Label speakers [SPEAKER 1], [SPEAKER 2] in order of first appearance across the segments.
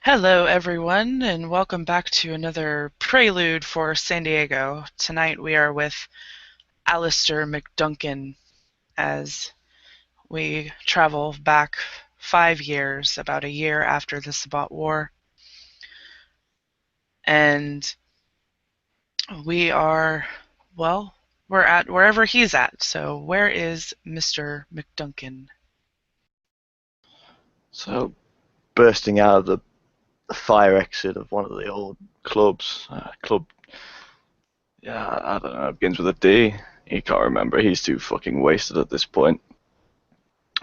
[SPEAKER 1] Hello, everyone, and welcome back to another Prelude for San Diego. Tonight we are with Alistair McDuncan as we travel back 5 years, about a year after the Sabbat War. And we are, well, we're at wherever he's at. So, where is Mr. McDuncan?
[SPEAKER 2] So, bursting out of the fire exit of one of the old clubs, yeah, I don't know, it begins with a D. He can't remember, he's too fucking wasted at this point.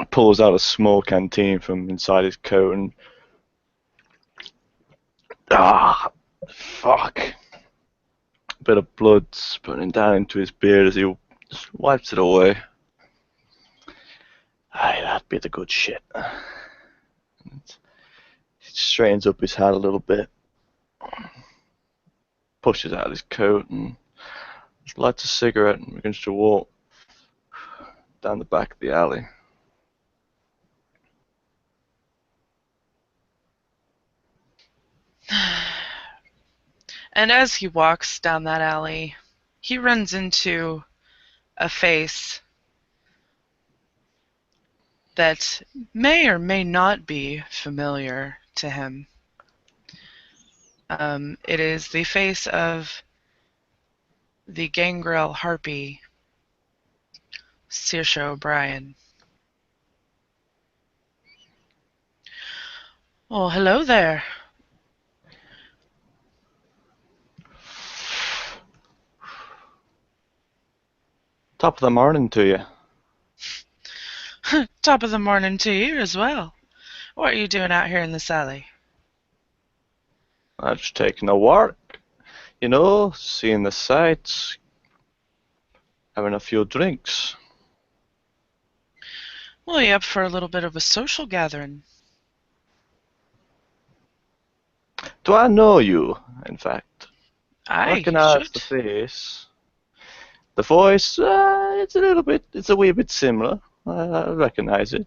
[SPEAKER 2] Pulls out a small canteen from inside his coat and, ah, fuck. A bit of blood spurting down into his beard as he just wipes it away. Aye, that'd be the good shit. He straightens up his hat a little bit, pushes out his coat and lights a cigarette and begins to walk down the back of the alley.
[SPEAKER 1] And as he walks down that alley, he runs into a face that may or may not be familiar to him. It is the face of the gangrel harpy, Saoirse O'Brien. Oh, hello there.
[SPEAKER 2] Top of the morning to you.
[SPEAKER 1] Top of the morning to you as well. What are you doing out here in this alley?
[SPEAKER 2] I'm just taking a walk, seeing the sights, having a few drinks.
[SPEAKER 1] Well, you up for a little bit of a social gathering?
[SPEAKER 2] Do I know you, in fact? I
[SPEAKER 1] Aye, you
[SPEAKER 2] recognize the
[SPEAKER 1] should.
[SPEAKER 2] face. The voice, it's a wee bit similar. I recognize it.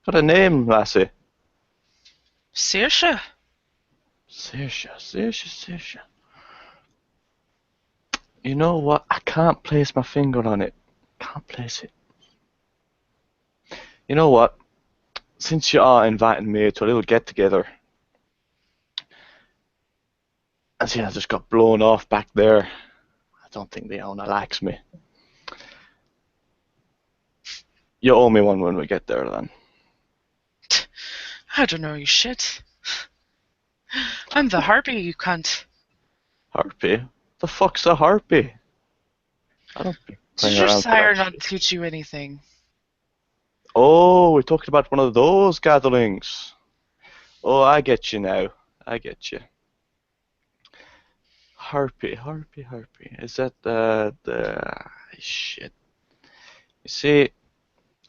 [SPEAKER 2] Got a name, lassie.
[SPEAKER 1] Saoirse.
[SPEAKER 2] Saoirse. You know what? I can't place my finger on it. Can't place it. You know what? Since you are inviting me to a little get-together, and see, I just got blown off back there. I don't think the owner likes me. You owe me one when we get there, then.
[SPEAKER 1] I don't know you shit. I'm the harpy, you cunt.
[SPEAKER 2] Harpy? The fuck's a harpy? I don't be
[SPEAKER 1] Did
[SPEAKER 2] playing
[SPEAKER 1] your
[SPEAKER 2] around with
[SPEAKER 1] sire
[SPEAKER 2] that
[SPEAKER 1] not
[SPEAKER 2] shit.
[SPEAKER 1] teach you anything?
[SPEAKER 2] Oh, we're talking about one of those gatherings. Oh, I get you now. I get you. Harpy. Is that the shit? You see,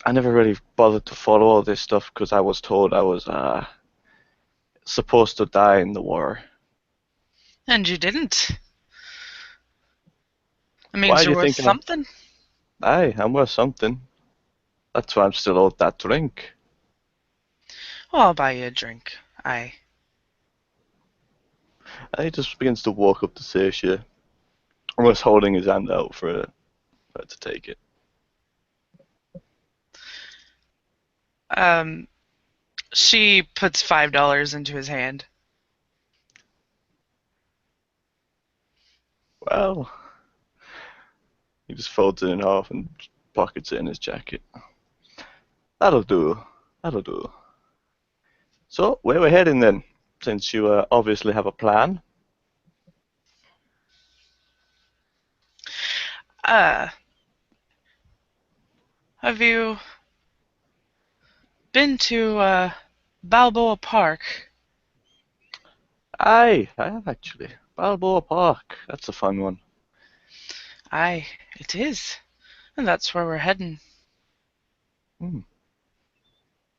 [SPEAKER 2] I never really bothered to follow all this stuff because I was told I was supposed to die in the war.
[SPEAKER 1] And you didn't. It
[SPEAKER 2] Why
[SPEAKER 1] means
[SPEAKER 2] do
[SPEAKER 1] you're
[SPEAKER 2] you
[SPEAKER 1] worth
[SPEAKER 2] think I'm?
[SPEAKER 1] something.
[SPEAKER 2] Aye, I'm worth something. That's why I'm still owed that drink.
[SPEAKER 1] Well, I'll buy you a drink. Aye.
[SPEAKER 2] And he just begins to walk up to Saoirse, almost holding his hand out for her to take it.
[SPEAKER 1] Um, she puts $5 into his hand.
[SPEAKER 2] Well, he just folds it in half and pockets it in his jacket. That'll do. That'll do. So, where we're heading then? Since you obviously have a plan.
[SPEAKER 1] Uh, have you been to Balboa Park?
[SPEAKER 2] Aye, I have actually. Balboa Park. That's a fun one.
[SPEAKER 1] Aye, it is. And that's where we're heading.
[SPEAKER 2] Hmm.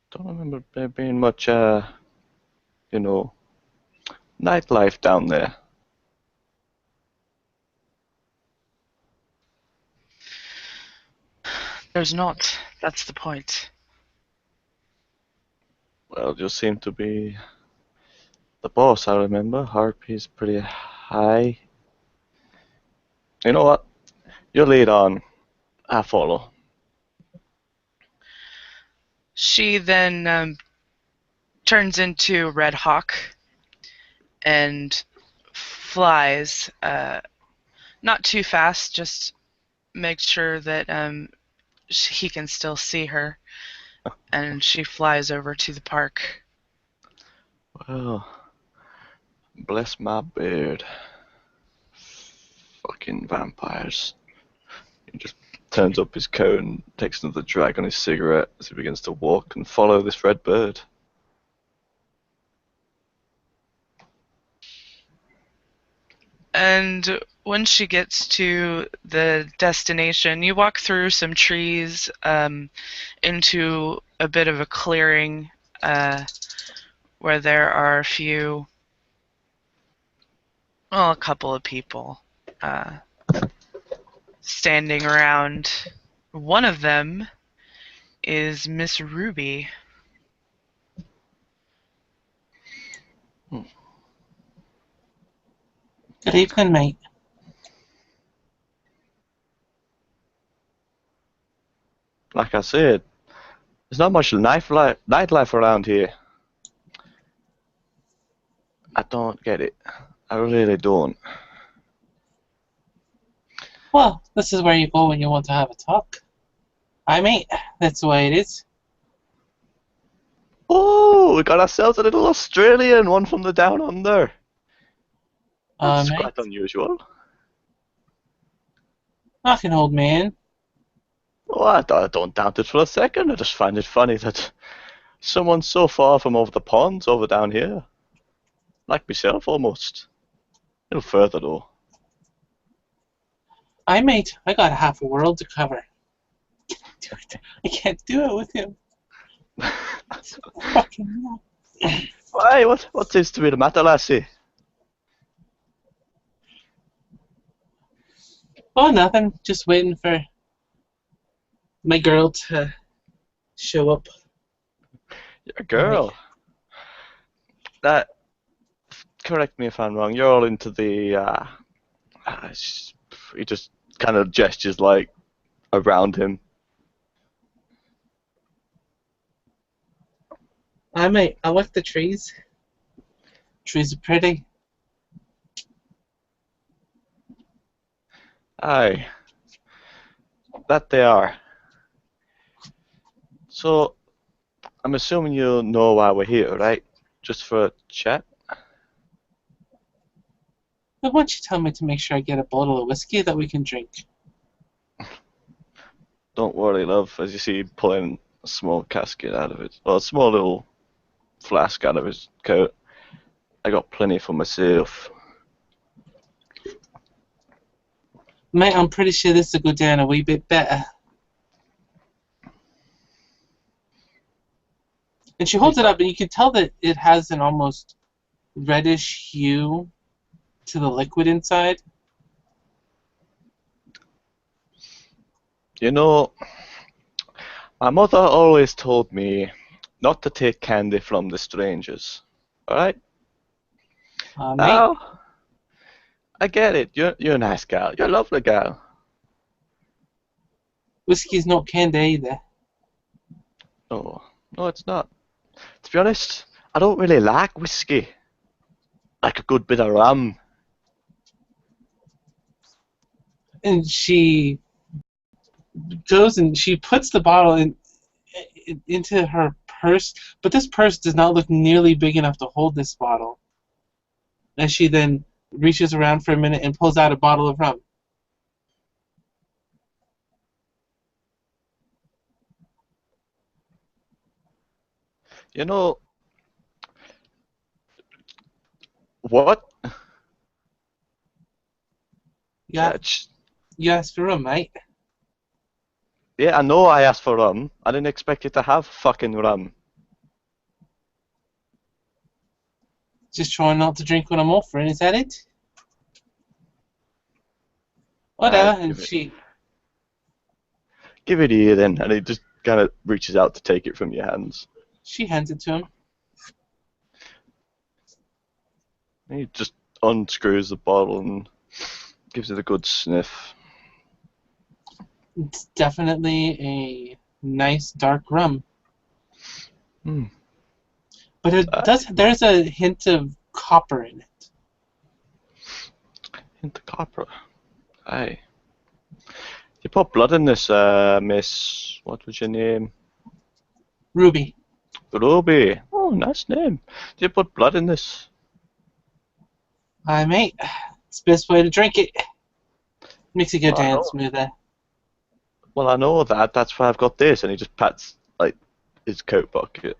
[SPEAKER 2] Don't remember there being much, you know, nightlife down there.
[SPEAKER 1] There's not. That's the point.
[SPEAKER 2] Well, just seem to be The boss, I remember. Harpy's pretty high. You know what? You lead on. I follow.
[SPEAKER 1] She then turns into Red Hawk and flies, not too fast, just make sure that he can still see her, and she flies over to the park.
[SPEAKER 2] Well, bless my beard. Fucking vampires. He just turns up his coat and takes another drag on his cigarette as he begins to walk and follow this red bird.
[SPEAKER 1] And when she gets to the destination, you walk through some trees into a bit of a clearing where there are a couple of people uh, standing around. One of them is Miss Ruby.
[SPEAKER 3] Good evening, mate.
[SPEAKER 2] Like I said, there's not much nightlife around here. I don't get it. I really don't.
[SPEAKER 3] Well, this is where you go when you want to have a talk. Aye, mate. That's the way it is.
[SPEAKER 2] Oh, we got ourselves a little Australian, one from the down under. That's
[SPEAKER 3] Mate.
[SPEAKER 2] quite unusual.
[SPEAKER 3] Knocking, old man.
[SPEAKER 2] Oh, I don't doubt it for a second. I just find it funny that someone so far from over the ponds over down here, like myself almost. A little further though.
[SPEAKER 3] Aye, mate. I got half a world to cover. I can't do it with him. Fucking hell.
[SPEAKER 2] Why? What seems to be the matter, lassie?
[SPEAKER 3] Oh, nothing. Just waiting for my girl to show up.
[SPEAKER 2] You're a girl. That. Correct me if I'm wrong. You're all into the. He just kind of gestures like around him.
[SPEAKER 3] Aye, mate. I like the trees. Trees are pretty.
[SPEAKER 2] Aye, that they are. So, I'm assuming you know why we're here, right? Just for a chat?
[SPEAKER 3] Why don't you tell me to make sure I get a bottle of whiskey that we can drink?
[SPEAKER 2] Don't worry, love, as you see pulling a small casket out of it. Well, a small little flask out of his coat. I got plenty for myself.
[SPEAKER 3] Mate, I'm pretty sure this will go down a wee bit better. And she holds it up, and you can tell that it has an almost reddish hue to the liquid inside.
[SPEAKER 2] You know, my mother always told me not to take candy from the strangers. Alright?
[SPEAKER 3] Mate,
[SPEAKER 2] Now, I get it. You're a nice gal. You're a lovely gal.
[SPEAKER 3] whiskey's not candy either.
[SPEAKER 2] No, no, it's not. To be honest, I don't really like whiskey. Like a good bit of rum.
[SPEAKER 3] And she goes and she puts the bottle into her purse, but this purse does not look nearly big enough to hold this bottle. And she then reaches around for a minute and pulls out a bottle of rum.
[SPEAKER 2] You know, what?
[SPEAKER 3] Yeah,
[SPEAKER 2] Uh,
[SPEAKER 3] you asked for rum, mate.
[SPEAKER 2] Yeah, I know I asked for rum. I didn't expect you to have fucking rum.
[SPEAKER 3] Just trying not to drink when I'm offering, is that it? Whatever, and
[SPEAKER 2] Give it here then, and he just kind of reaches out to take it from your hands.
[SPEAKER 3] she hands it to him.
[SPEAKER 2] He just unscrews the bottle and gives it a good sniff.
[SPEAKER 3] It's definitely a nice dark rum.
[SPEAKER 2] Hmm.
[SPEAKER 3] But there's a hint of copper in it.
[SPEAKER 2] Into copper. Aye. You put blood in this, Miss. What was your name?
[SPEAKER 3] Ruby.
[SPEAKER 2] Ruby. Oh, nice name. Did you put blood in this?
[SPEAKER 3] Aye, mate. It's the best way to drink it. Makes it go
[SPEAKER 2] Well, I
[SPEAKER 3] down
[SPEAKER 2] know.
[SPEAKER 3] smoother.
[SPEAKER 2] Well, I know that. That's why I've got this. And he just pats like his coat pocket.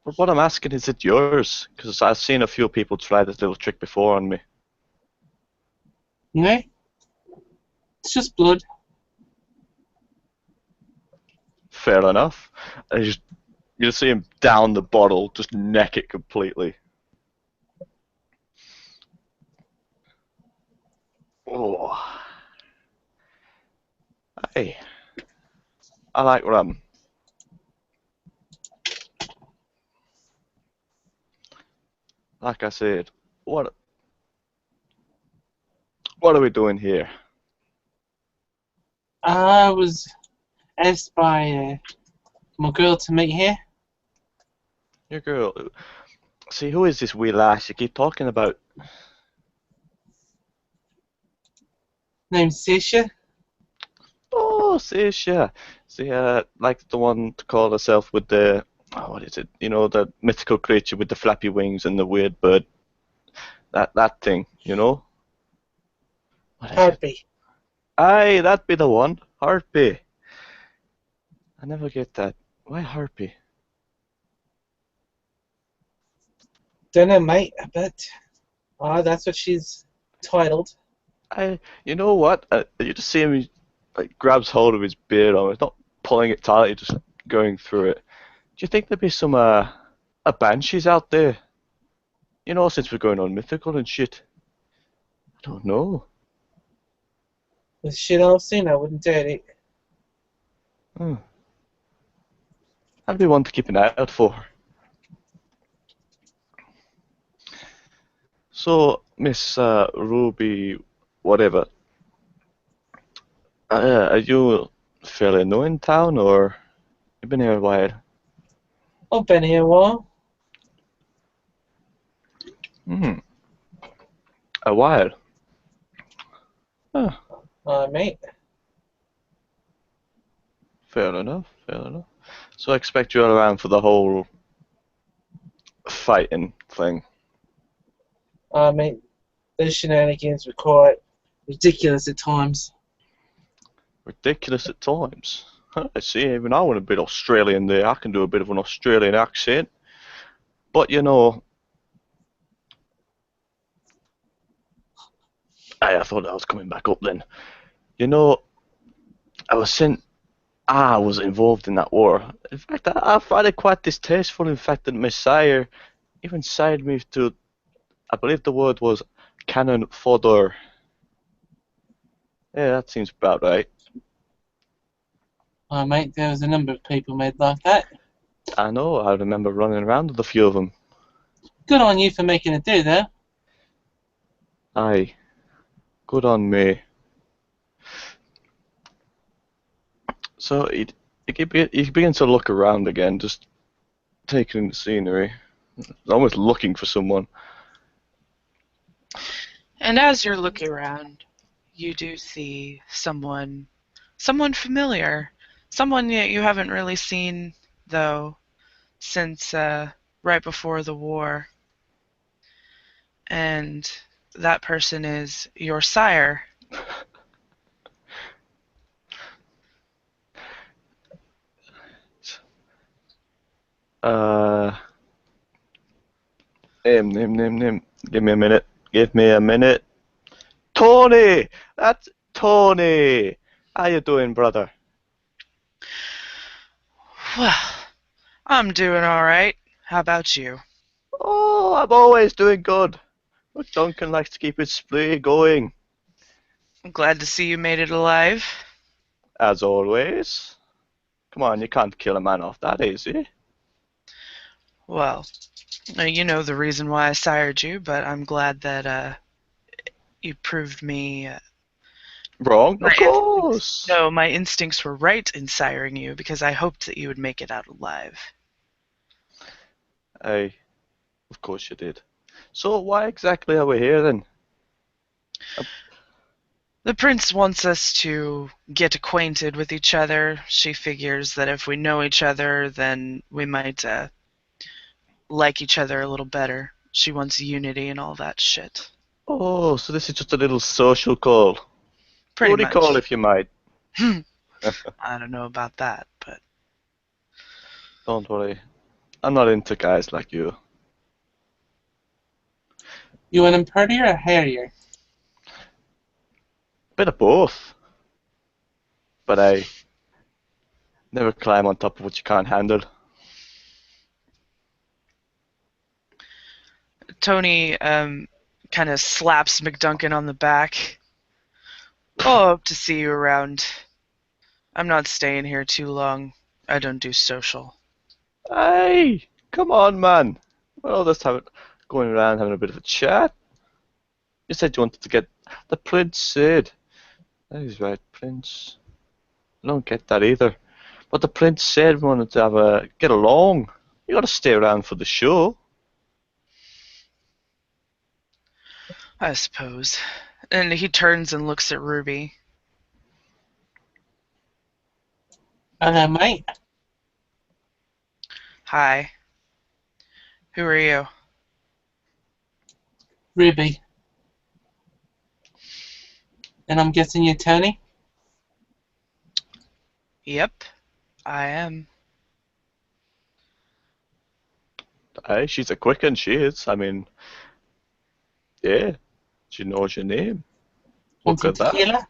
[SPEAKER 2] But what I'm asking is it yours? Because I've seen a few people try this little trick before on me.
[SPEAKER 3] No? It's just blood.
[SPEAKER 2] Fair enough. And you just see him down the bottle, just neck it completely. Oh, hey, I like rum. Like I said, what what are we doing here?
[SPEAKER 3] I was asked by my girl to meet here.
[SPEAKER 2] Your girl. See, who is this wee lass you keep talking about?
[SPEAKER 3] Named Sisha.
[SPEAKER 2] Oh, Sisha. See, like the one to call herself with the, oh, what is it? You know, the mythical creature with the flappy wings and the weird bird. That thing, you know? What is it?
[SPEAKER 3] Harpy.
[SPEAKER 2] Aye, that'd be the one. Harpy. I never get that. Why Harpy?
[SPEAKER 3] Don't know, mate, but that's what she's titled.
[SPEAKER 2] You know what? You just see him, he like grabs hold of his beard arm. He's not pulling it tight, he's just going through it. Do you think there'd be some a banshees out there? You know, since we're going on mythical and shit. I don't know.
[SPEAKER 3] The shit I've seen, I wouldn't doubt it.
[SPEAKER 2] Hmm. That'd be one to keep an eye out for. So, Miss Ruby, whatever. Are you fairly new in town, or you've been here a while?
[SPEAKER 3] I've been here a while.
[SPEAKER 2] Hmm. A while. Huh.
[SPEAKER 3] Mate.
[SPEAKER 2] Fair enough. Fair enough. So I expect you're around for the whole fighting thing.
[SPEAKER 3] Mate, those shenanigans were quite ridiculous at times.
[SPEAKER 2] Ridiculous at times. Huh, I see. Even I want a bit Australian there. I can do a bit of an Australian accent. But you know, I thought I was coming back up then. You know, I was sent. I was involved in that war. In fact, I find it quite distasteful. In fact, that my sire even sired me to. I believe the word was cannon fodder. Yeah, that seems about right.
[SPEAKER 3] Mate, there was a number of people made like that.
[SPEAKER 2] I know. I remember running around with a few of them.
[SPEAKER 3] Good on you for making it do, though.
[SPEAKER 2] Aye, good on me. So he begins to look around again, just taking in the scenery, almost looking for someone.
[SPEAKER 1] And as you're looking around, you do see someone familiar, someone that you haven't really seen though since right before the war, and that person is your sire.
[SPEAKER 2] Uh, name. Give me a minute. Give me a minute. Tony! That's Tony! How you doing, brother?
[SPEAKER 1] Well, I'm doing all right. How about you?
[SPEAKER 2] Oh, I'm always doing good. But Duncan likes to keep his spree going,
[SPEAKER 1] I'm glad to see you made it alive.
[SPEAKER 2] as always. Come on, you can't kill a man off that easy.
[SPEAKER 1] Well, You know the reason why I sired you, but I'm glad that you proved me
[SPEAKER 2] Wrong?
[SPEAKER 1] my
[SPEAKER 2] Of
[SPEAKER 1] instincts.
[SPEAKER 2] course.
[SPEAKER 1] No, my instincts were right in siring you because I hoped that you would make it out alive.
[SPEAKER 2] Aye, of course you did. So why exactly are we here then?
[SPEAKER 1] The prince wants us to get acquainted with each other. She figures that if we know each other, then we might like each other a little better. She wants unity and all that shit.
[SPEAKER 2] Oh, so this is just a little social call.
[SPEAKER 1] Pretty
[SPEAKER 2] Booty call,
[SPEAKER 1] much.
[SPEAKER 2] if you might.
[SPEAKER 1] I don't know about that, but
[SPEAKER 2] Don't worry. I'm not into guys like you.
[SPEAKER 3] You want him prettier or hairier?
[SPEAKER 2] Bit of both. But I never climb on top of what you can't handle.
[SPEAKER 1] Tony kind of slaps McDuncan on the back. Oh, hope to see you around. I'm not staying here too long. I don't do social.
[SPEAKER 2] Hey, come on, man. Well, just going around having a bit of a chat. You said you wanted to get the prince said. That is right, prince. I don't get that either. But the prince said we wanted to have a get along. You got to stay around for the show.
[SPEAKER 1] I suppose. And he turns and looks at Ruby.
[SPEAKER 3] Hello, mate.
[SPEAKER 1] Hi. Who are you?
[SPEAKER 3] Ruby. And I'm guessing you're Tony?
[SPEAKER 1] Yep, I am.
[SPEAKER 2] Aye, she's a quick one, she is. I mean, yeah, she knows your name.
[SPEAKER 3] Want
[SPEAKER 2] Look
[SPEAKER 3] some
[SPEAKER 2] at that.
[SPEAKER 3] tequila?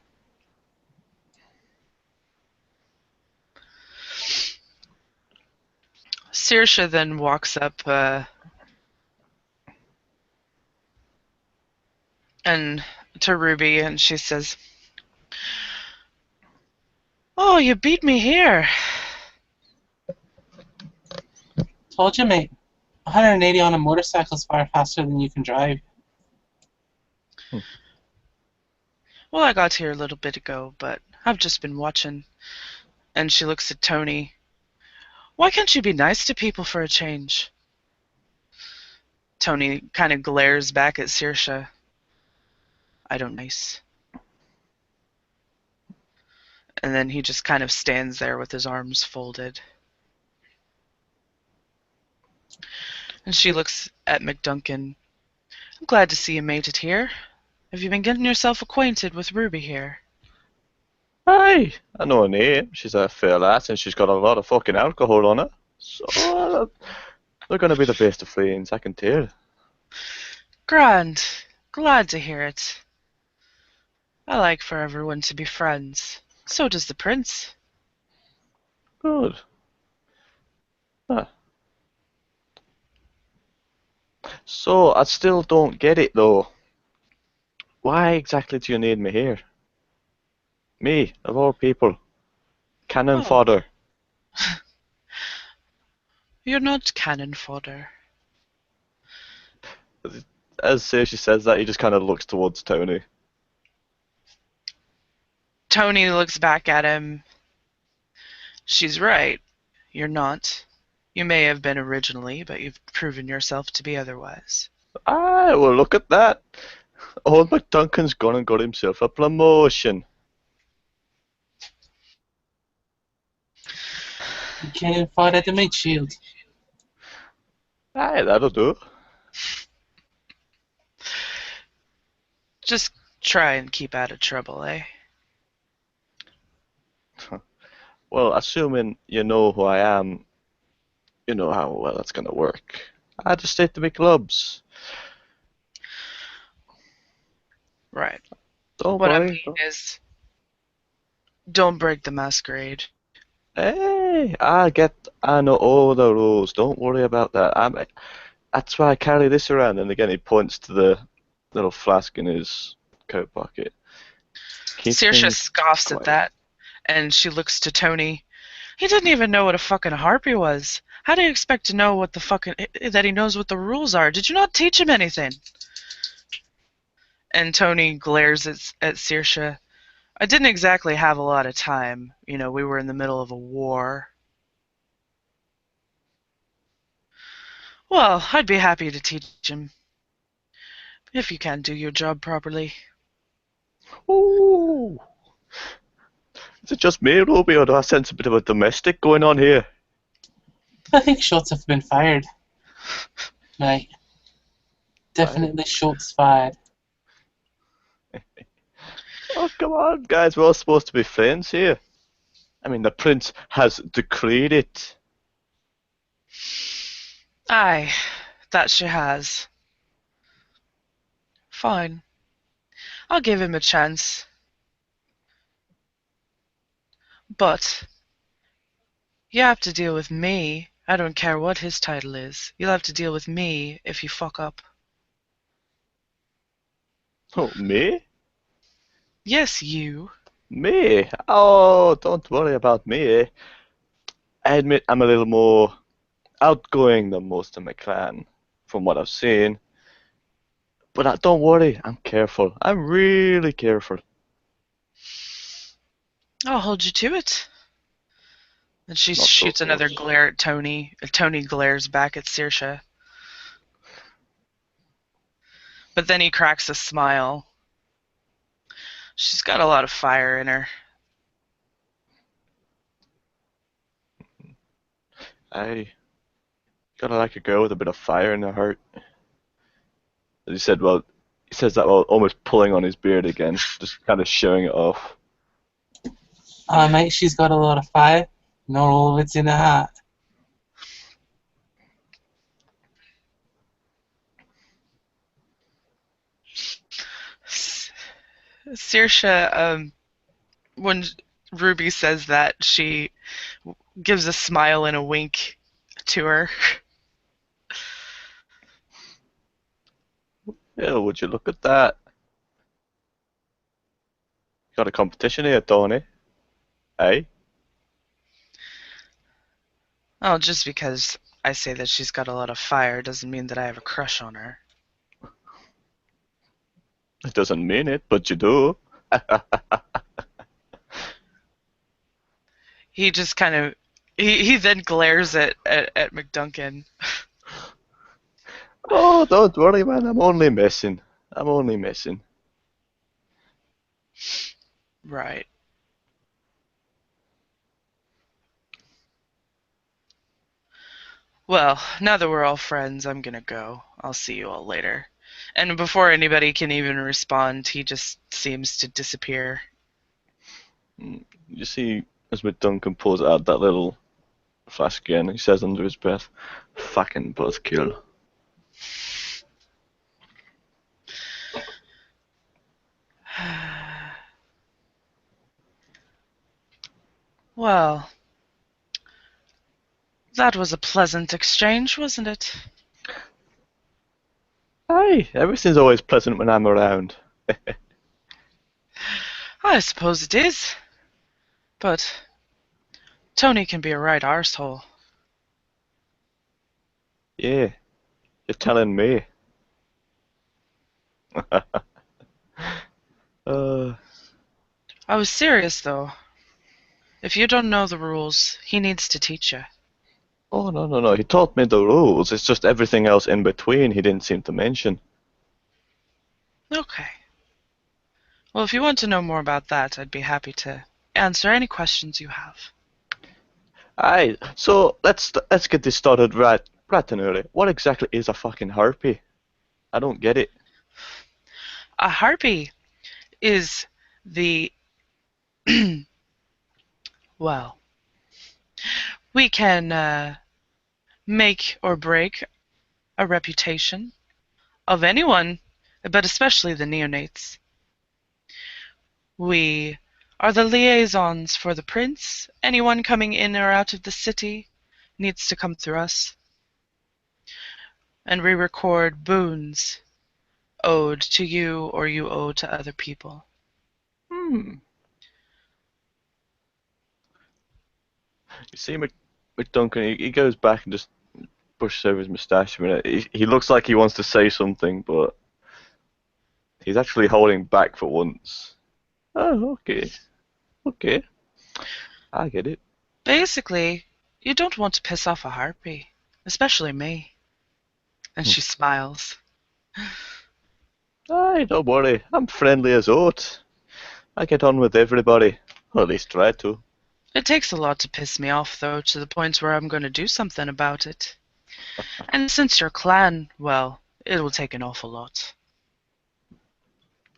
[SPEAKER 1] Saoirse then walks up and to Ruby and she says, "Oh, you beat me here."
[SPEAKER 3] Told you, mate. 180 on a motorcycle is far faster than you can drive.
[SPEAKER 1] Well, I got here a little bit ago, but I've just been watching. And she looks at Tony. Why can't you be nice to people for a change? Tony kind of glares back at Saoirse. I don't nice. And then he just kind of stands there with his arms folded. And she looks at McDuncan. I'm glad to see you made it here. Have you been getting yourself acquainted with Ruby here?
[SPEAKER 2] Aye, I know her name. She's a fair lass and she's got a lot of fucking alcohol on her. So, they're gonna be the best of friends, I can tell.
[SPEAKER 1] Grand. Glad to hear it. I like for everyone to be friends. So does the prince.
[SPEAKER 2] Good. Huh. So, I still don't get it though. Why exactly do you need me here? Me, of all people. Cannon
[SPEAKER 1] Oh,
[SPEAKER 2] fodder.
[SPEAKER 1] you're not cannon fodder.
[SPEAKER 2] As she says that, he just kind of looks towards Tony.
[SPEAKER 1] Tony looks back at him. She's right. You're not. You may have been originally, but you've proven yourself to be otherwise.
[SPEAKER 2] Ah, well, look at that. Old McDuncan's gone and got himself a promotion.
[SPEAKER 3] You can't fight at the mate shield.
[SPEAKER 2] Aye, that'll do.
[SPEAKER 1] Just try and keep out of trouble, eh?
[SPEAKER 2] Well, assuming you know who I am, you know how well that's gonna work. I just stay to my clubs.
[SPEAKER 1] Right.
[SPEAKER 2] Don't
[SPEAKER 1] What I
[SPEAKER 2] worry.
[SPEAKER 1] mean is, don't break the masquerade.
[SPEAKER 2] Hey, I know all the rules. Don't worry about that. That's why I carry this around. And again, he points to the little flask in his coat pocket. Keeps
[SPEAKER 1] Saoirse
[SPEAKER 2] things
[SPEAKER 1] scoffs at
[SPEAKER 2] quiet.
[SPEAKER 1] that, and she looks to Tony. He didn't even know what a fucking harpy was. How do you expect to know what the fucking that he knows what the rules are? Did you not teach him anything? And Tony glares at Saoirse. I didn't exactly have a lot of time. You know, we were in the middle of a war. Well, I'd be happy to teach him if you can't do your job properly.
[SPEAKER 2] Ooh. Is it just me, Ruby, or do I sense a bit of a domestic going on here?
[SPEAKER 3] I think shots have been fired. Mate. Definitely shots fired.
[SPEAKER 2] Oh, come on, guys, we're all supposed to be friends here. I mean, the prince has decreed it.
[SPEAKER 1] Aye, that she has. Fine. I'll give him a chance. But you have to deal with me. I don't care what his title is. You'll have to deal with me if you fuck up.
[SPEAKER 2] Oh, me?
[SPEAKER 1] Yes, you.
[SPEAKER 2] Me? Oh, don't worry about me. I admit I'm a little more outgoing than most of my clan, from what I've seen. But don't worry, I'm careful. I'm really careful.
[SPEAKER 1] I'll hold you to it. And she
[SPEAKER 2] Not so
[SPEAKER 1] shoots another
[SPEAKER 2] close.
[SPEAKER 1] glare at Tony. Tony glares back at Saoirse. But then he cracks a smile. She's got a lot of fire in her.
[SPEAKER 2] I gotta like a girl with a bit of fire in her heart. As he said, well, he says that while almost pulling on his beard again, just kind of showing it off.
[SPEAKER 3] Mate, she's got a lot of fire. Not all of it's in her heart.
[SPEAKER 1] Saoirse, when Ruby says that, she gives a smile and a wink to her.
[SPEAKER 2] Yeah, would you look at that? Got a competition here, Tony. Eh?
[SPEAKER 1] Oh, just because I say that she's got a lot of fire doesn't mean that I have a crush on her.
[SPEAKER 2] It doesn't mean it, but you do.
[SPEAKER 1] He just kind of he then glares at McDuncan.
[SPEAKER 2] Oh, don't worry, man. I'm only messing. I'm only messing.
[SPEAKER 1] Right. Well, now that we're all friends, I'm gonna go. I'll see you all later. And before anybody can even respond, he just seems to disappear.
[SPEAKER 2] You see, as McDuncan pulls out that little flask again, he says under his breath, "Fucking buzzkill."
[SPEAKER 1] Well, that was a pleasant exchange, wasn't it?
[SPEAKER 2] Aye, everything's always pleasant when I'm around.
[SPEAKER 1] I suppose it is. But Tony can be a right arsehole.
[SPEAKER 2] Yeah, you're telling me. uh,
[SPEAKER 1] I was serious, though. If you don't know the rules, he needs to teach you.
[SPEAKER 2] oh, no. He taught me the rules. It's just everything else in between he didn't seem to mention.
[SPEAKER 1] Okay. Well, if you want to know more about that, I'd be happy to answer any questions you have.
[SPEAKER 2] Aye, so let's get this started right and early. What exactly is a fucking harpy? I don't get it.
[SPEAKER 1] A harpy is the well, we can make or break a reputation of anyone, but especially the neonates. We are the liaisons for the prince. Anyone coming in or out of the city needs to come through us. And we record boons owed to you or you owe to other people.
[SPEAKER 2] Hmm. You see, McDuncan, he goes back and just brushes over his moustache a minute. He looks like he wants to say something, but he's actually holding back for once. Oh, okay. Okay. I get it.
[SPEAKER 1] Basically, you don't want to piss off a harpy, especially me. And
[SPEAKER 2] Hmm.
[SPEAKER 1] she smiles.
[SPEAKER 2] Aye, don't worry. I'm friendly as oat. I get on with everybody. Or at least try to.
[SPEAKER 1] It takes a lot to piss me off, though, to the point where I'm going to do something about it. And since you're clan, well, it will take an awful lot.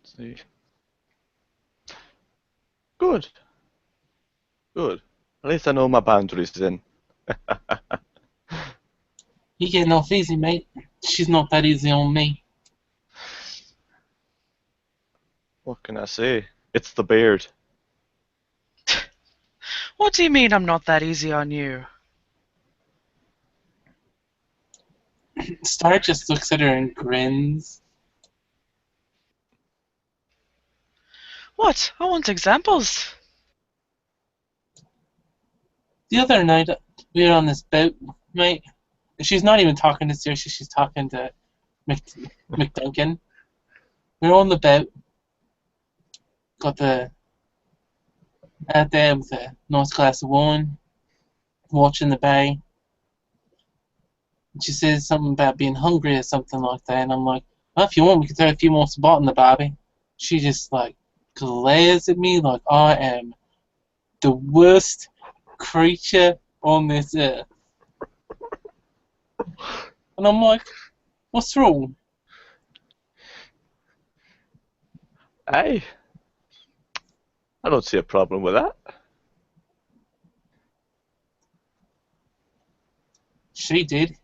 [SPEAKER 2] See. Good. Good. At least I know my boundaries then.
[SPEAKER 3] You getting off easy, mate. She's not that easy on me.
[SPEAKER 2] What can I say? It's the beard.
[SPEAKER 1] What do you mean I'm not that easy on you?
[SPEAKER 3] Star just looks at her and grins.
[SPEAKER 1] What? I want examples.
[SPEAKER 3] The other night, we were on this boat, mate. She's not even talking to Saoirse, she's talking to McDuncan. We were on the boat, got out there with a nice glass of wine, watching the bay. And she says something about being hungry or something like that, and I'm like, well, if you want, we can throw a few more spot in the barbie. She just like glares at me like I am the worst creature on this earth. And I'm like, what's wrong?
[SPEAKER 2] Aye. I don't see a problem with that.
[SPEAKER 3] She did.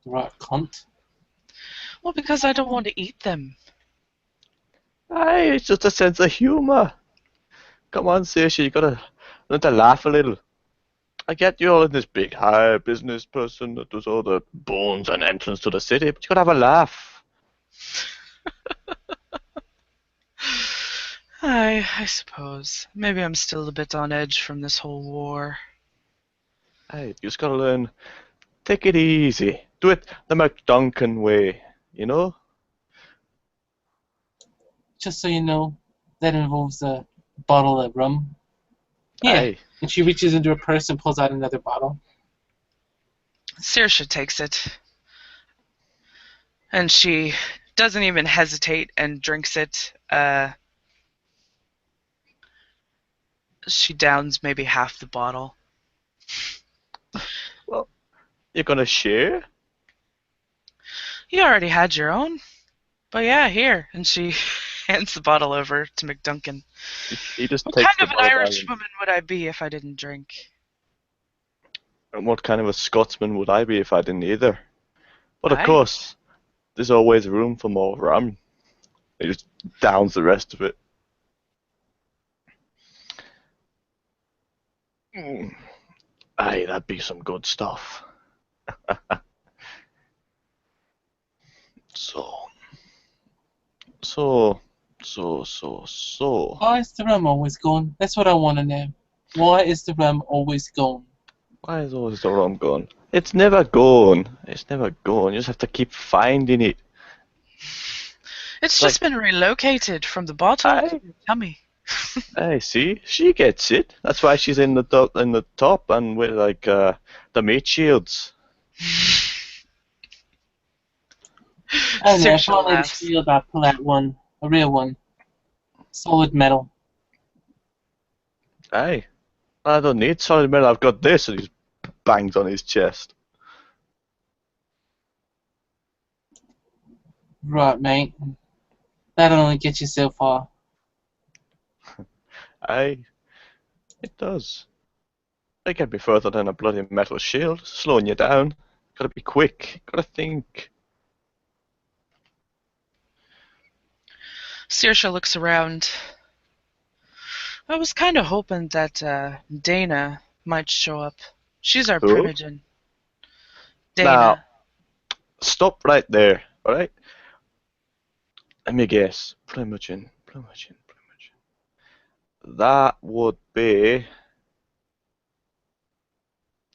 [SPEAKER 3] The right cunt.
[SPEAKER 1] Well, because I don't want to eat them.
[SPEAKER 2] Aye, it's just a sense of humour. Come on, Saoirse, you gotta learn to laugh a little. I get you're in this big high business person that does all the bones and entrance to the city, but you gotta have a laugh.
[SPEAKER 1] I suppose. Maybe I'm still a bit on edge from this whole war.
[SPEAKER 2] Hey, you just gotta learn. Take it easy. Do it the McDuncan way, you know?
[SPEAKER 3] Just so you know, that involves a bottle of rum. Yeah.
[SPEAKER 2] Aye.
[SPEAKER 3] And she reaches into her purse and pulls out another bottle.
[SPEAKER 1] Saoirse takes it. And she doesn't even hesitate and drinks it. She downs maybe half the bottle.
[SPEAKER 2] Well, you're gonna share?
[SPEAKER 1] You already had your own. But yeah, here. And she hands the bottle over to McDuncan.
[SPEAKER 2] He just
[SPEAKER 1] What
[SPEAKER 2] takes
[SPEAKER 1] kind
[SPEAKER 2] the
[SPEAKER 1] of an
[SPEAKER 2] bottle
[SPEAKER 1] Irish
[SPEAKER 2] down.
[SPEAKER 1] woman would I be if I didn't drink?
[SPEAKER 2] And what kind of a Scotsman would I be if I didn't either? But of
[SPEAKER 1] Aye.
[SPEAKER 2] course, there's always room for more rum. He just downs the rest of it. Mm. Aye, that'd be some good stuff. So, so, so.
[SPEAKER 3] Why is the rum always gone? That's what I want to know. Why is the rum always gone?
[SPEAKER 2] Why is always the rum gone? It's never gone. It's never gone. You just have to keep finding it.
[SPEAKER 1] It's
[SPEAKER 2] Like,
[SPEAKER 1] just been relocated from the bottle to
[SPEAKER 2] I,
[SPEAKER 1] your tummy.
[SPEAKER 2] I see. She gets it. That's why she's in the top and with like the meat shields.
[SPEAKER 3] I don't know, if
[SPEAKER 1] Saoirse
[SPEAKER 3] my lady's
[SPEAKER 1] laughs.
[SPEAKER 3] shield, I'll pull out one. A real one. Solid metal.
[SPEAKER 2] Aye. I don't need solid metal. I've got this, and he's bangs on his chest.
[SPEAKER 3] Right, mate. That'll only get you so far.
[SPEAKER 2] Aye, it does. It can be further than a bloody metal shield, slowing you down. Gotta be quick. Gotta think.
[SPEAKER 1] Saoirse looks around. I was kind of hoping that Dana might show up. She's our
[SPEAKER 2] Who?
[SPEAKER 1] primogen.
[SPEAKER 2] Now,
[SPEAKER 1] Dana.
[SPEAKER 2] stop right there, alright? Let me guess. Primogen. That would be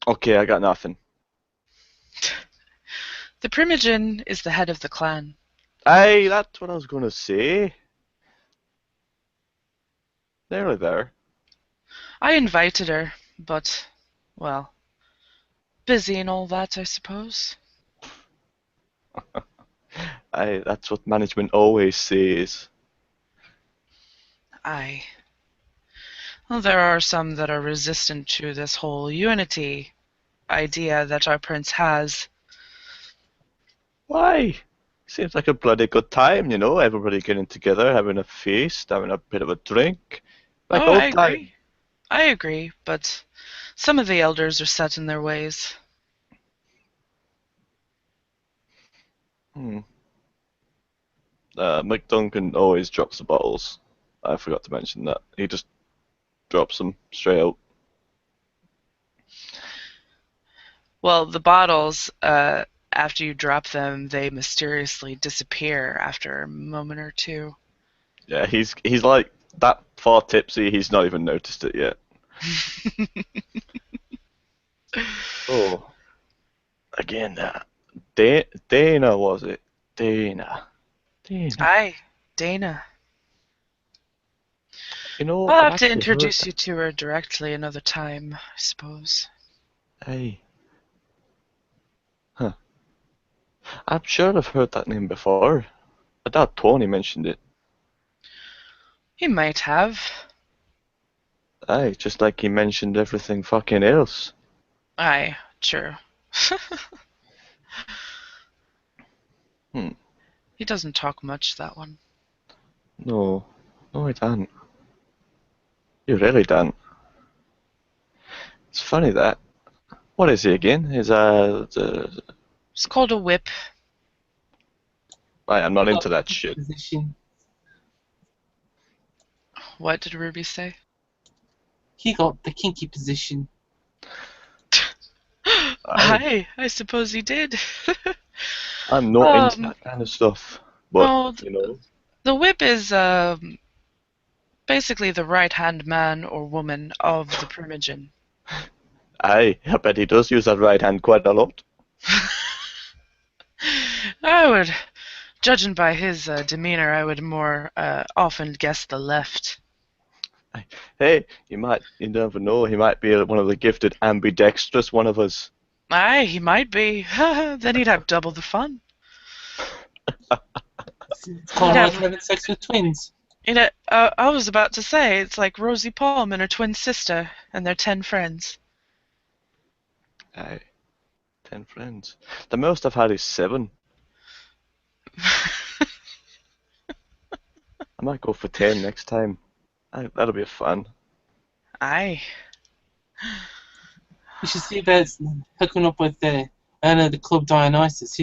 [SPEAKER 2] Okay, I got nothing.
[SPEAKER 1] The Primogen is the head of the clan.
[SPEAKER 2] Aye, that's what I was gonna say. Nearly there.
[SPEAKER 1] I invited her, but, well, busy and all that, I suppose.
[SPEAKER 2] Aye, that's what management always says.
[SPEAKER 1] Aye. Well, there are some that are resistant to this whole unity idea that our prince has.
[SPEAKER 2] Why? Seems like a bloody good time, you know, everybody getting together, having a feast, having a bit of a drink. Like
[SPEAKER 1] Oh, I
[SPEAKER 2] old time.
[SPEAKER 1] agree. I agree, but some of the elders are set in their ways.
[SPEAKER 2] Hmm. McDuncan always drops the bottles. I forgot to mention that. He just drops them straight out.
[SPEAKER 1] Well, the bottles, after you drop them, they mysteriously disappear after a moment or two.
[SPEAKER 2] Yeah, he's like that far tipsy, he's not even noticed it yet. Oh, again, Dana was it? Dana. Dana.
[SPEAKER 1] Aye, Dana.
[SPEAKER 2] You know,
[SPEAKER 1] I'll
[SPEAKER 2] I've
[SPEAKER 1] have to
[SPEAKER 2] actually heard
[SPEAKER 1] introduce
[SPEAKER 2] that.
[SPEAKER 1] you to her directly another time, I suppose.
[SPEAKER 2] Hey, huh. I'm sure I've heard that name before. I thought Tony mentioned it.
[SPEAKER 1] He might have.
[SPEAKER 2] Aye, just like he mentioned everything fucking else.
[SPEAKER 1] Aye, true.
[SPEAKER 2] Hmm.
[SPEAKER 1] He doesn't talk much, that one.
[SPEAKER 2] No. No, I don't. You really don't. It's funny that. What is he again? Is
[SPEAKER 1] It's called a whip.
[SPEAKER 2] I'm not
[SPEAKER 3] He got
[SPEAKER 2] into
[SPEAKER 3] the
[SPEAKER 2] that
[SPEAKER 3] kinky
[SPEAKER 2] shit.
[SPEAKER 3] position.
[SPEAKER 1] What did Ruby say?
[SPEAKER 3] He got the kinky position.
[SPEAKER 2] Aye.
[SPEAKER 1] I suppose he did.
[SPEAKER 2] I'm not into
[SPEAKER 1] um,
[SPEAKER 2] that kind of stuff. But,
[SPEAKER 1] oh,
[SPEAKER 2] you know.
[SPEAKER 1] the whip is basically the right-hand man or woman of the Primogen.
[SPEAKER 2] Aye, I bet he does use that right hand quite a lot.
[SPEAKER 1] I would, judging by his demeanor, I would more often guess the left.
[SPEAKER 2] Hey, you never know, he might be one of the gifted ambidextrous one of us.
[SPEAKER 1] Aye, he might be. Then he'd have double the fun.
[SPEAKER 3] It's
[SPEAKER 1] He'd
[SPEAKER 3] kind of like
[SPEAKER 1] have,
[SPEAKER 3] having sex with twins.
[SPEAKER 1] I was about to say, it's like Rosie Palm and her twin sister and their 10 friends.
[SPEAKER 2] Aye, 10 friends. The most I've had is 7. I might go for 10 next time. Aye, that'll be fun.
[SPEAKER 1] Aye.
[SPEAKER 3] You should see about hooking up with the Club Dionysus.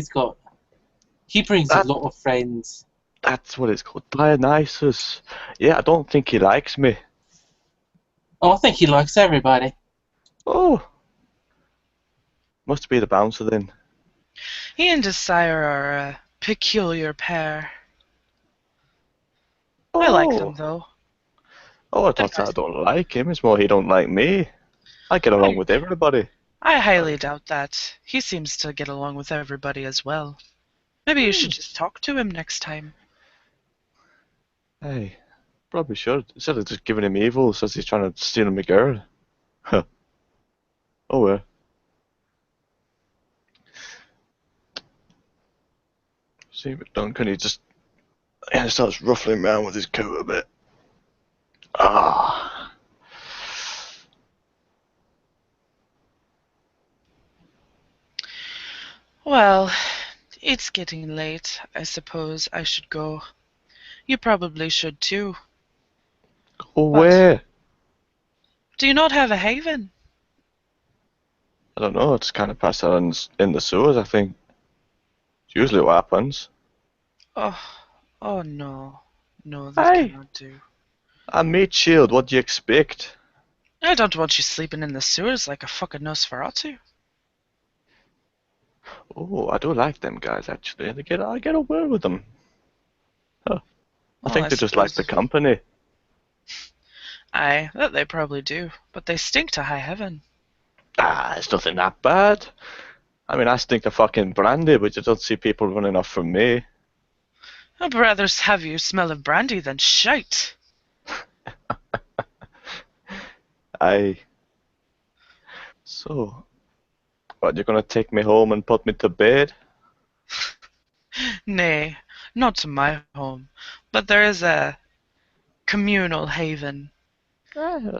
[SPEAKER 3] He brings a
[SPEAKER 2] That
[SPEAKER 3] lot of friends.
[SPEAKER 2] That's what it's called. Dionysus. Yeah, I don't think he likes me.
[SPEAKER 3] Oh, I think he likes everybody.
[SPEAKER 2] Oh, must be the bouncer then.
[SPEAKER 1] He and his sire are a peculiar pair. I like them,
[SPEAKER 2] Oh,
[SPEAKER 1] though.
[SPEAKER 2] oh, I
[SPEAKER 1] They're
[SPEAKER 2] thought I
[SPEAKER 1] nice.
[SPEAKER 2] don't like him. It's more he don't like me. I get along
[SPEAKER 1] I,
[SPEAKER 2] with everybody.
[SPEAKER 1] I highly doubt that. He seems to get along with everybody as well. Maybe you should
[SPEAKER 2] Hmm.
[SPEAKER 1] just talk to him next time.
[SPEAKER 2] Hey, probably should. Instead of just giving him evil, says he's trying to steal my girl. Huh. Oh well. See, but Duncan, he starts ruffling around with his coat a bit. Ah.
[SPEAKER 1] Well, it's getting late. I suppose I should go. You probably should too.
[SPEAKER 2] Go
[SPEAKER 1] What?
[SPEAKER 2] where?
[SPEAKER 1] Do you not have a haven?
[SPEAKER 2] I don't know. It's kind of passed out in the sewers, I think. It's usually what happens.
[SPEAKER 1] Oh, oh no. No, that
[SPEAKER 2] Hey,
[SPEAKER 1] cannot do.
[SPEAKER 2] I'm meat shield. What do you expect?
[SPEAKER 1] I don't want you sleeping in the sewers like a fucking Nosferatu.
[SPEAKER 2] Oh, I do like them guys actually. I get a word with them. Huh. I
[SPEAKER 1] Well,
[SPEAKER 2] think
[SPEAKER 1] I
[SPEAKER 2] they just like the
[SPEAKER 1] suppose.
[SPEAKER 2] company.
[SPEAKER 1] Aye, that they probably do. But they stink to high heaven.
[SPEAKER 2] It's nothing that bad. I mean, I stink of fucking brandy, but you don't see people running off from me.
[SPEAKER 1] I'd rather have you smell of brandy than shite.
[SPEAKER 2] Aye. So, what, you're gonna take me home and put me to bed?
[SPEAKER 1] Nay, not to my home, but there is a communal haven.
[SPEAKER 2] Eh,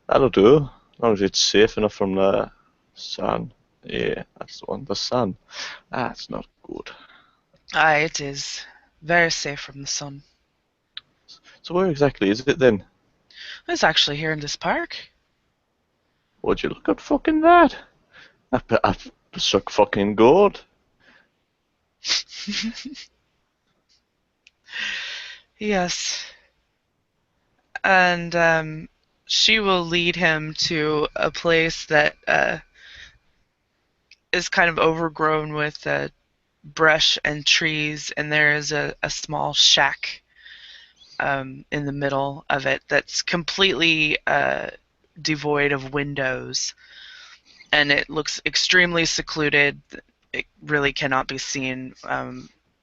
[SPEAKER 2] that'll do. As long as it's safe enough from the sun. Yeah, that's the one. The sun. That's not good.
[SPEAKER 1] Aye, it is. Very safe from the sun.
[SPEAKER 2] So where exactly is it then?
[SPEAKER 1] It's actually here in this park.
[SPEAKER 2] Would you look at fucking that? I've struck fucking gold.
[SPEAKER 1] Yes. And she will lead him to a place that is kind of overgrown with brush and trees, and there is a small shack in the middle of it that's completely devoid of windows, and it looks extremely secluded. It really cannot be seen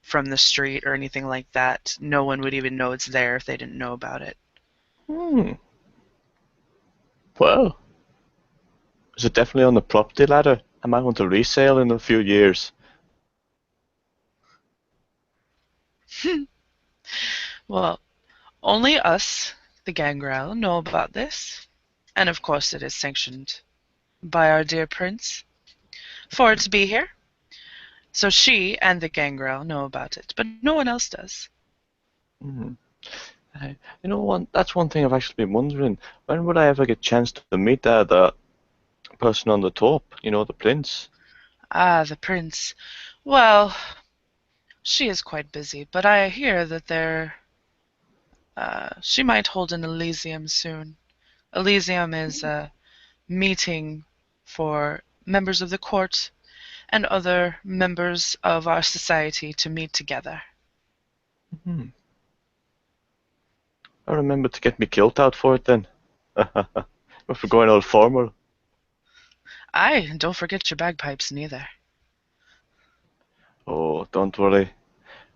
[SPEAKER 1] from the street or anything like that. No one would even know it's there if they didn't know about it.
[SPEAKER 2] Hmm. Well, is it definitely on the property ladder? I might want to resale in a few years.
[SPEAKER 1] Well, only us, the gangrel, know about this, and of course it is sanctioned by our dear prince for it to be here. So she and the gangrel know about it, but no one else does.
[SPEAKER 2] Hmm. You know, that's one thing I've actually been wondering. When would I ever get a chance to meet the person on the top? You know, the prince.
[SPEAKER 1] Ah, the prince. Well, she is quite busy, but I hear that she might hold an Elysium soon. Elysium is a meeting for members of the court and other members of our society to meet together.
[SPEAKER 2] Hmm. I remember to get me kilt out for it then. If we're going all formal.
[SPEAKER 1] Aye, and don't forget your bagpipes neither.
[SPEAKER 2] Oh, don't worry.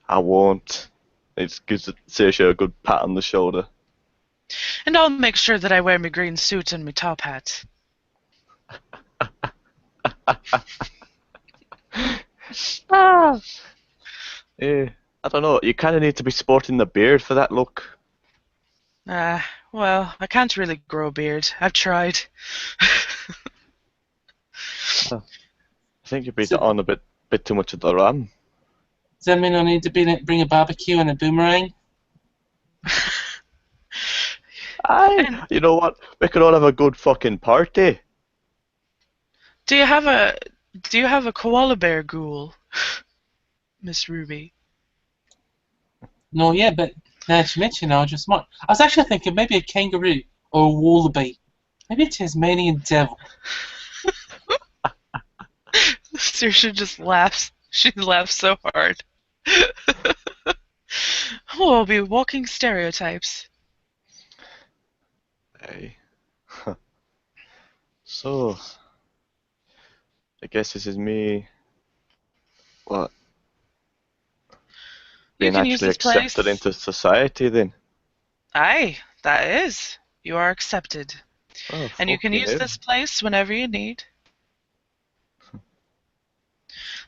[SPEAKER 2] I won't. It gives Saoirse a good pat on the shoulder.
[SPEAKER 1] And I'll make sure that I wear my green suit and my top hat.
[SPEAKER 2] Ah. Yeah. I don't know. You kind of need to be sporting the beard for that look.
[SPEAKER 1] Well, I can't really grow a beard. I've tried.
[SPEAKER 2] I think you'd be
[SPEAKER 3] So,
[SPEAKER 2] on a bit too much of the ram.
[SPEAKER 3] does that mean I need to bring a barbecue and a boomerang?
[SPEAKER 2] Aye.
[SPEAKER 1] And
[SPEAKER 2] You know what? We could all have a good fucking party.
[SPEAKER 1] do you have a do you have a koala bear ghoul, Miss Ruby?
[SPEAKER 3] No, yeah, but now that you mention it, I just might. I was actually thinking maybe a kangaroo or a wallaby. Maybe a Tasmanian devil.
[SPEAKER 1] Saoirse just laughs. She laughs so hard. We'll be walking stereotypes.
[SPEAKER 2] Aye. So, I guess this is me, what,
[SPEAKER 1] You
[SPEAKER 2] being
[SPEAKER 1] can use
[SPEAKER 2] actually
[SPEAKER 1] this
[SPEAKER 2] accepted
[SPEAKER 1] place.
[SPEAKER 2] into society then.
[SPEAKER 1] Aye, that is. You are accepted.
[SPEAKER 2] Oh,
[SPEAKER 1] And you can
[SPEAKER 2] fucking
[SPEAKER 1] use
[SPEAKER 2] hell.
[SPEAKER 1] this place whenever you need.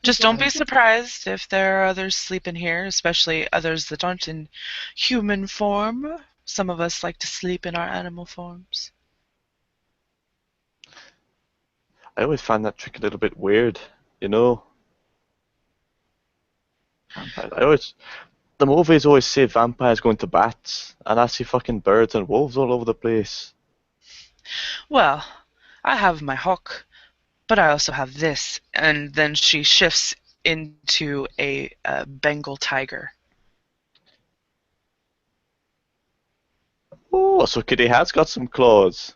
[SPEAKER 1] Just don't be
[SPEAKER 2] Aye.
[SPEAKER 1] surprised if there are others sleeping here, especially others that aren't in human form. Some of us like to sleep in our animal forms.
[SPEAKER 2] I always find that trick a little bit weird, you know? The movies always say vampires going to bats, and I see fucking birds and wolves all over the place.
[SPEAKER 1] Well, I have my hawk, but I also have this. And then she shifts into a Bengal tiger.
[SPEAKER 2] Oh, so Kitty has got some claws.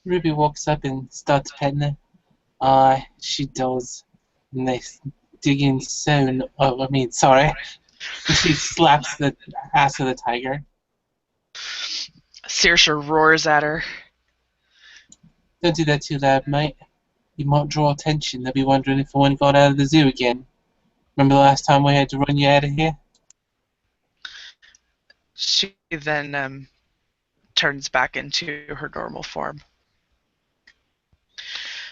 [SPEAKER 3] Ruby walks up and starts petting it. Aye, she does. And they dig in soon. Oh, I mean, sorry. And she slaps the ass of the tiger.
[SPEAKER 1] Saoirse roars at her.
[SPEAKER 3] Don't do that too loud, mate. You might draw attention. They'll be wondering if I want to go out of the zoo again. Remember the last time we had to run you out of here?
[SPEAKER 1] She then turns back into her normal form.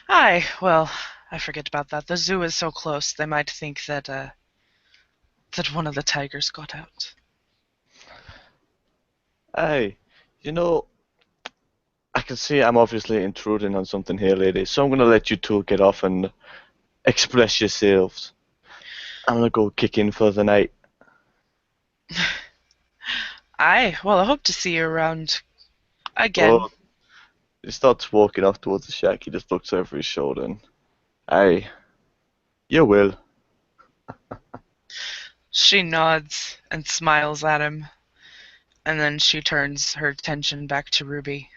[SPEAKER 1] Aye, well, I forget about that. The zoo is so close. They might think that that one of the tigers got out.
[SPEAKER 2] Hey, you know, I can see I'm obviously intruding on something here, lady, so I'm gonna let you two get off and express yourselves. I'm gonna go kick in for the night.
[SPEAKER 1] Aye, well, I hope to see you around again.
[SPEAKER 2] Oh, he starts walking off towards the shack. He just looks over his shoulder and, hey, you will.
[SPEAKER 1] She nods and smiles at him, and then she turns her attention back to Ruby.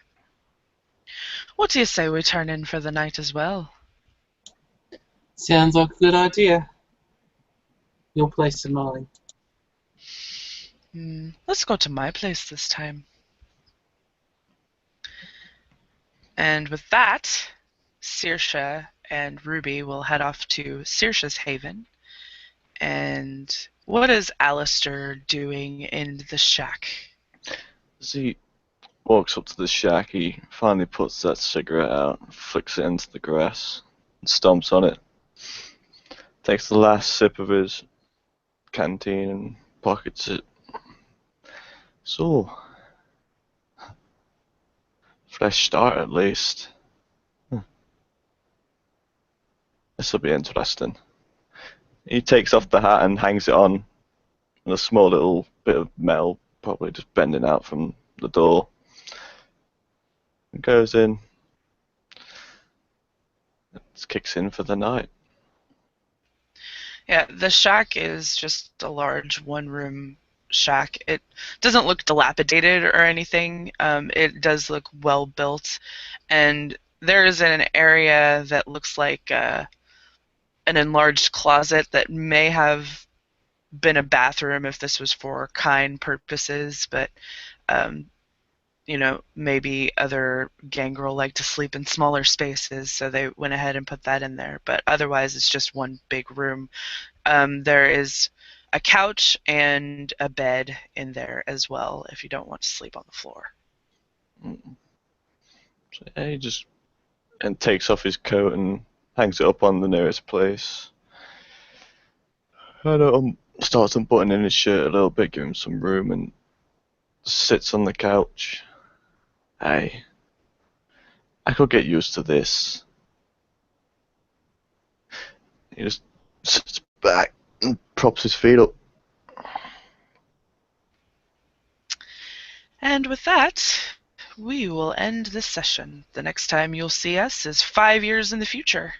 [SPEAKER 1] What do you say we turn in for the night as well?
[SPEAKER 3] Sounds like a good idea. Your place to mine.
[SPEAKER 1] Let's go to my place this time. And with that, Saoirse and Ruby will head off to Saoirse's haven. And what is Alistair doing in the shack?
[SPEAKER 2] As he walks up to the shack, he finally puts that cigarette out, flicks it into the grass, and stomps on it. Takes the last sip of his canteen and pockets it. So, fresh start at least. This will be interesting. He takes off the hat and hangs it on a small little bit of metal, probably just bending out from the door. And goes in. Just kicks in for the night.
[SPEAKER 1] Yeah, the shack is just a large one-room shack. It doesn't look dilapidated or anything. It does look well built, and there is an area that looks like an enlarged closet that may have been a bathroom if this was for kind purposes, but um, maybe other gangrel like to sleep in smaller spaces, so they went ahead and put that in there. But otherwise, it's just one big room. There is a couch and a bed in there as well if you don't want to sleep on the floor.
[SPEAKER 2] So yeah, he just takes off his coat and hangs it up on the nearest place. And starts unbuttoning his shirt a little bit, give him some room, and sits on the couch. Hey, I could get used to this. He just sits back and props his feet up.
[SPEAKER 1] And with that, we will end this session. The next time you'll see us is 5 years in the future.